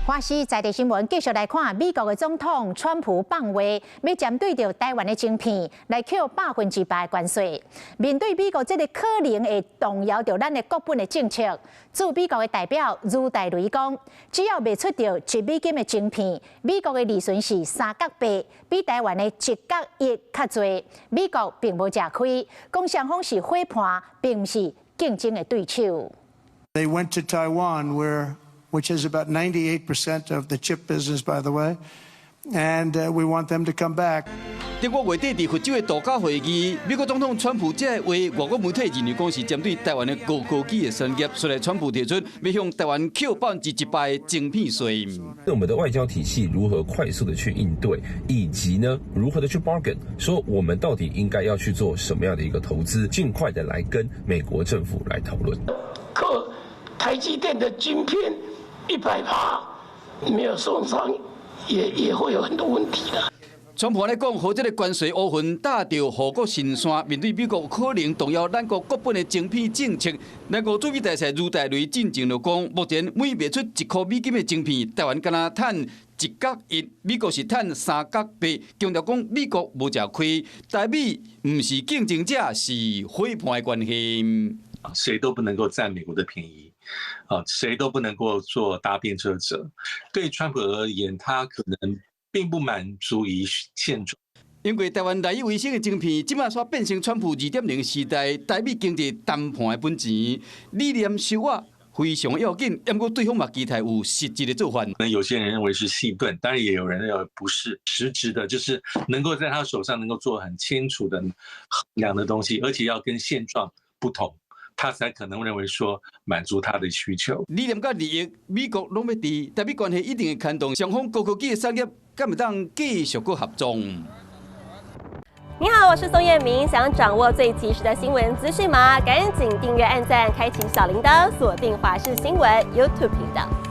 华视在地新闻继续来看，美国的总统川普放话，要针对着台湾的晶片来扣100%的关税。面对美国这个可能会动摇着咱的国本的政策，驻美国的代表余大雷讲，只要卖出着1美金的晶片，美国的利润是3角8，比台湾的1角1较多。美国并无吃亏，讲双方是伙伴，并不是竞争的对手。 They went to Taiwan, which is about 98% of the chip business, by the way, and we want them to come back. 中国月底伫佛州的杜卡会议，美国总统川普这为外国媒体认为讲是针对台湾的高科技的产业，所以川普提出要向台湾扣100%的晶片税。我们的外交体系如何快速的去应对，以及呢如何的去 bargain， 说我们到底应该要去做什么样的一个投资，尽快的来跟美国政府来讨论。扣台积电的晶片100%没有送上，也会有很多问题的。 川普来讲，和这个关税乌云打着护国神山，面对美国可能动摇咱国国本的晶片政策，咱国驻美大使余大雷进前就讲，目前每卖出1块美金的晶片，台湾敢若赚1角1，美国是赚3角8，强调讲美国无吃亏，台美唔是竞争者，是伙伴的关系。谁都不能够占美国的便宜，谁都不能够做搭便车者。对川普而言，他可能 并不满足于现状，因为台湾赖以为生的晶片，即马煞变成川普2.0时代台美经济谈判的本钱，理念修啊非常要紧，不过对方嘛期待有实质的做法。可能有些人认为是戏盾，当然也有人认为不是实质的，就是能够在他手上能够做很清楚的衡量的东西，而且要跟现状不同。 他才可能认为说满足他的需求。理念甲利益，美国拢要伫台美关系一定会牵动双方高科技的产业，敢会当继续个合作？你好，我是宋彦明。想掌握最及时的新闻资讯吗？赶紧订阅、按赞、开启小铃铛，锁定华视新闻 YouTube 频道。